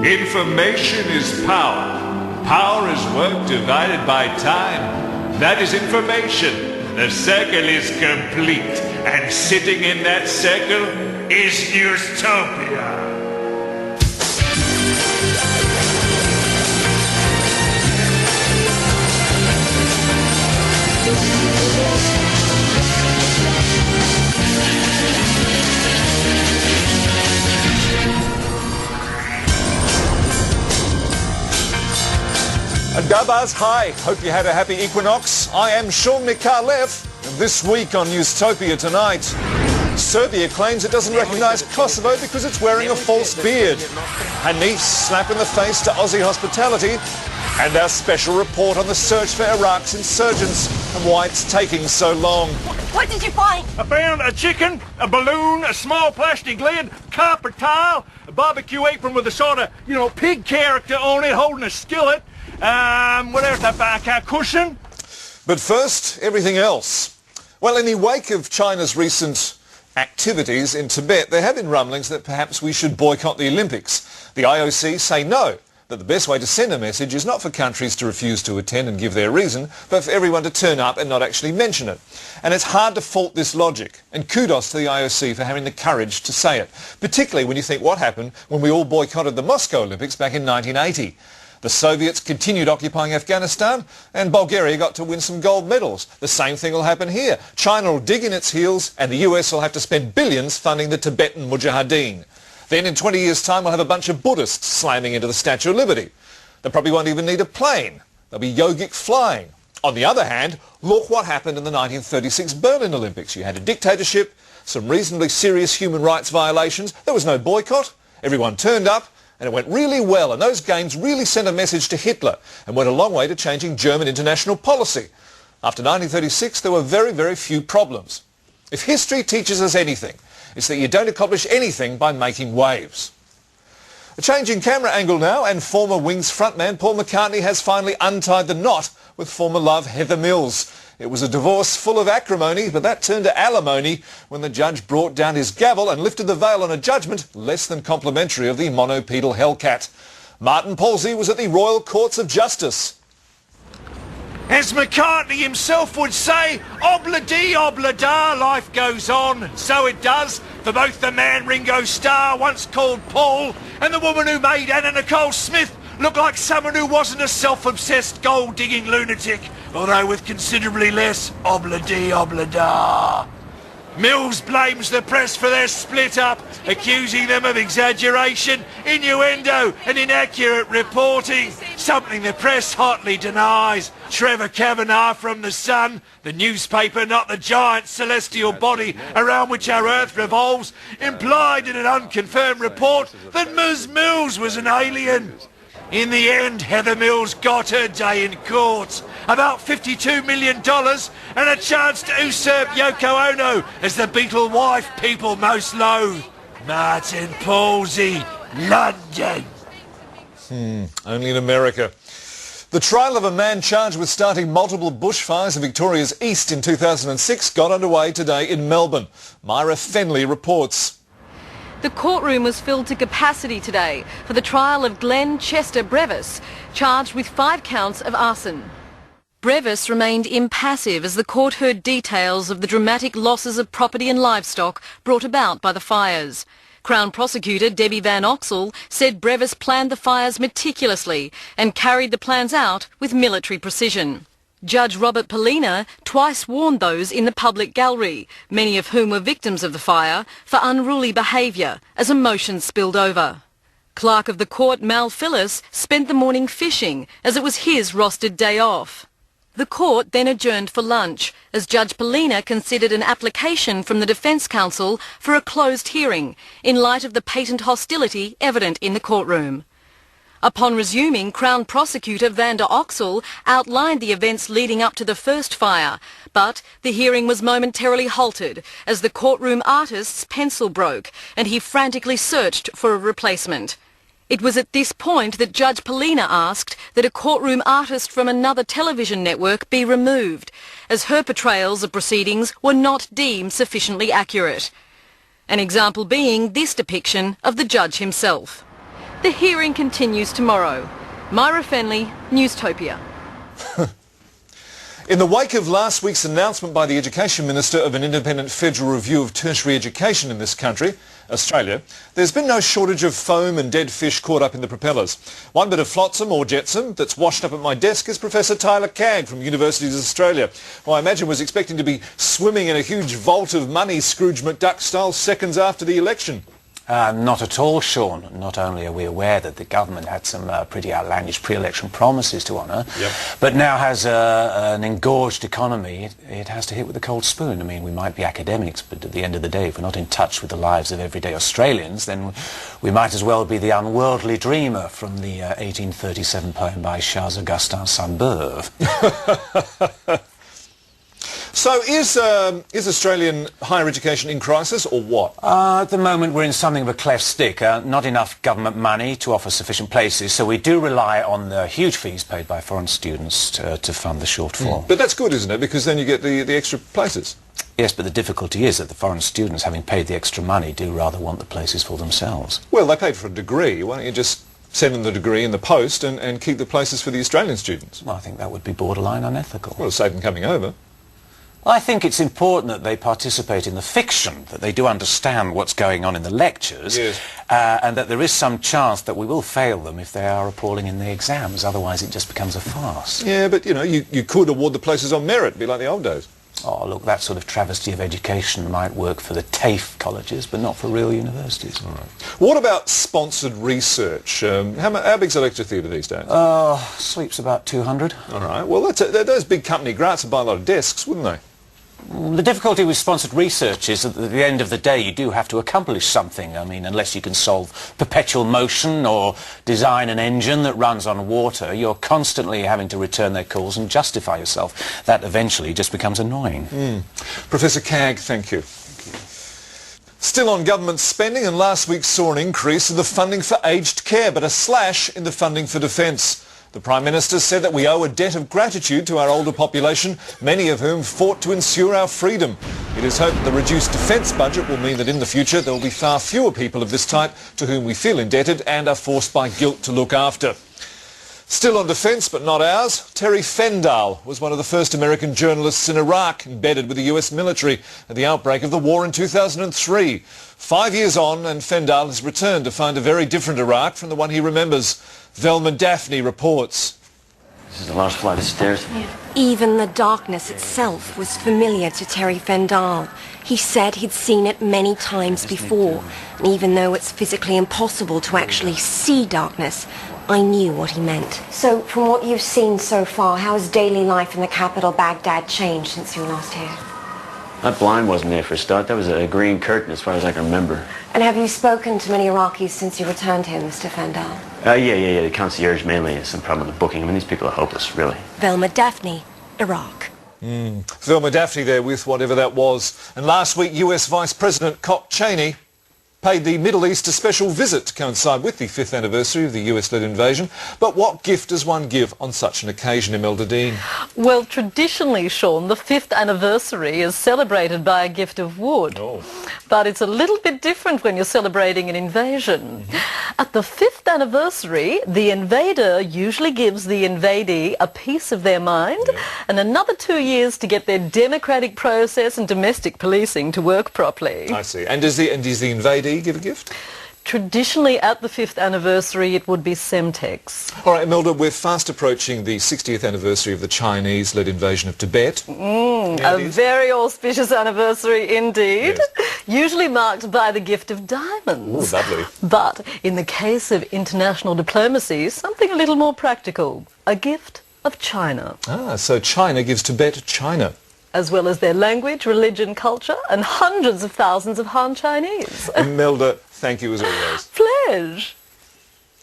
Information is power. Power is work divided by time. That is information. The circle is complete. And sitting in that circle is Newstopia. And Gabaz, hi. Hope you had a happy equinox. I am Sean Mikalev, and this week on Newstopia Tonight, Serbia claims it doesn't recognise Kosovo because it's wearing a false beard. Hanif slap in the face to Aussie hospitality, and our special report on the search for Iraq's insurgents and why it's taking so long. What did you find? I found a chicken, a balloon, a small plastic lid, copper tile, a barbecue apron with a sort of, pig character on it holding a skillet. What else? A cushion? But first, everything else. Well, in the wake of China's recent activities in Tibet, there have been rumblings that perhaps we should boycott the Olympics. The IOC say no, that the best way to send a message is not for countries to refuse to attend and give their reason, but for everyone to turn up and not actually mention it. And it's hard to fault this logic. And kudos to the IOC for having the courage to say it, particularly when you think what happened when we all boycotted the Moscow Olympics back in 1980. The Soviets continued occupying Afghanistan, and Bulgaria got to win some gold medals. The same thing will happen here. China will dig in its heels, and the US will have to spend billions funding the Tibetan Mujahideen. Then in 20 years' time, we'll have a bunch of Buddhists slamming into the Statue of Liberty. They probably won't even need a plane. They'll be yogic flying. On the other hand, look what happened in the 1936 Berlin Olympics. You had a dictatorship, some reasonably serious human rights violations. There was no boycott. Everyone turned up. And it went really well, and those games really sent a message to Hitler and went a long way to changing German international policy. After 1936, there were very, very few problems. If history teaches us anything, it's that you don't accomplish anything by making waves. A change in camera angle now, and former Wings frontman Paul McCartney has finally untied the knot with former love Heather Mills. It was a divorce full of acrimony, but that turned to alimony when the judge brought down his gavel and lifted the veil on a judgment less than complimentary of the monopedal hellcat. Martin Palsy was at the Royal Courts of Justice. As McCartney himself would say, obla-dee, obla-da, life goes on. And so it does for both the man Ringo Starr, once called Paul, and the woman who made Anna Nicole Smith look like someone who wasn't a self-obsessed gold-digging lunatic, although with considerably less obla-dee, obla-da. Mills blames the press for their split-up, accusing them of exaggeration, innuendo and inaccurate reporting, something the press hotly denies. Trevor Kavanagh from The Sun, the newspaper, not the giant celestial body around which our Earth revolves, implied in an unconfirmed report that Ms. Mills was an alien. In the end, Heather Mills got her day in court. About $52 million and a chance to usurp Yoko Ono as the Beatle wife people most loathe. Martin Palsy, London. Only in America. The trial of a man charged with starting multiple bushfires in Victoria's east in 2006 got underway today in Melbourne. Myra Fenley reports. The courtroom was filled to capacity today for the trial of Glenn Chester Brevis, charged with 5 counts of arson. Brevis remained impassive as the court heard details of the dramatic losses of property and livestock brought about by the fires. Crown Prosecutor Debbie Van Oxel said Brevis planned the fires meticulously and carried the plans out with military precision. Judge Robert Polina twice warned those in the public gallery, many of whom were victims of the fire, for unruly behaviour as emotions spilled over. Clerk of the court Mal Phyllis spent the morning fishing as it was his rostered day off. The court then adjourned for lunch as Judge Polina considered an application from the Defence Counsel for a closed hearing in light of the patent hostility evident in the courtroom. Upon resuming, Crown Prosecutor Vander Oxel outlined the events leading up to the first fire, but the hearing was momentarily halted as the courtroom artist's pencil broke and he frantically searched for a replacement. It was at this point that Judge Polina asked that a courtroom artist from another television network be removed, as her portrayals of proceedings were not deemed sufficiently accurate. An example being this depiction of the judge himself. The hearing continues tomorrow. Myra Fenley, Newstopia. In the wake of last week's announcement by the Education Minister of an independent federal review of tertiary education in this country, Australia, there's been no shortage of foam and dead fish caught up in the propellers. One bit of flotsam or jetsam that's washed up at my desk is Professor Tyler Cagg from Universities of Australia, who I imagine was expecting to be swimming in a huge vault of money Scrooge McDuck style seconds after the election. Not at all, Sean. Not only are we aware that the government had some pretty outlandish pre-election promises to honour, but now has an engorged economy. It has to hit with a cold spoon. I mean, we might be academics, but at the end of the day, if we're not in touch with the lives of everyday Australians, then we might as well be the unworldly dreamer from the 1837 poem by Charles Augustin Sainte-Beuve. So is Australian higher education in crisis, or what? At the moment we're in something of a cleft stick. Not enough government money to offer sufficient places, so we do rely on the huge fees paid by foreign students to fund the shortfall. But that's good, isn't it? Because then you get the extra places. Yes, but the difficulty is that the foreign students, having paid the extra money, do rather want the places for themselves. Well, they paid for a degree. Why don't you just send them the degree in the post and keep the places for the Australian students? Well, I think that would be borderline unethical. Well, save them coming over. I think it's important that they participate in the fiction, that they do understand what's going on in the lectures, and that there is some chance that we will fail them if they are appalling in the exams. Otherwise it just becomes a farce. Yeah, but, you know, you could award the places on merit, be like the old days. Oh, look, that sort of travesty of education might work for the TAFE colleges, but not for real universities. All right. What about sponsored research? How big's a lecture theatre these days? Sweeps about 200. All right. Well, those big company grants would buy a lot of desks, wouldn't they? The difficulty with sponsored research is that at the end of the day you do have to accomplish something. I mean, unless you can solve perpetual motion or design an engine that runs on water, you're constantly having to return their calls and justify yourself. That eventually just becomes annoying. Professor Cagg, thank you. Still on government spending, and last week saw an increase in the funding for aged care, but a slash in the funding for defence. The Prime Minister said that we owe a debt of gratitude to our older population, many of whom fought to ensure our freedom. It is hoped the reduced defence budget will mean that in the future there will be far fewer people of this type to whom we feel indebted and are forced by guilt to look after. Still on defence, but not ours, Terry Fendall was one of the first American journalists in Iraq embedded with the US military at the outbreak of the war in 2003. 5 years on, and Fendall has returned to find a very different Iraq from the one he remembers. Velma Daphne reports. This is the last flight of stairs. Even the darkness itself was familiar to Terry Fendall. He said he'd seen it many times before, and even though it's physically impossible to actually see darkness, I knew what he meant. So, from what you've seen so far, how has daily life in the capital, Baghdad, changed since you were last here? That blind wasn't there for a start. That was a green curtain as far as I can remember. And have you spoken to many Iraqis since you returned here, Mr. Fendall? Yeah. The concierge mainly has some problem with the booking. I mean, these people are hopeless, really. Velma Daphne, Iraq. Velma Daphne there with whatever that was. And last week, US Vice President Cock Cheney paid the Middle East a special visit to coincide with the 5th anniversary of the US-led invasion. But what gift does one give on such an occasion, Imelda Dean? Well, traditionally, Sean, the 5th anniversary is celebrated by a gift of wood. Oh. But it's a little bit different when you're celebrating an invasion. At the 5th anniversary, the invader usually gives the invadee a piece of their mind and another 2 years to get their democratic process and domestic policing to work properly. I see. And does the invadee give a gift? Traditionally, at the 5th anniversary, it would be Semtex. All right, Imelda, we're fast approaching the 60th anniversary of the Chinese-led invasion of Tibet. A very auspicious anniversary indeed. Yes. Usually marked by the gift of diamonds. Ooh, lovely. But in the case of international diplomacy, something a little more practical. A gift of China. Ah, so China gives Tibet China. As well as their language, religion, culture, and hundreds of thousands of Han Chinese. Imelda, thank you as always. Pledge.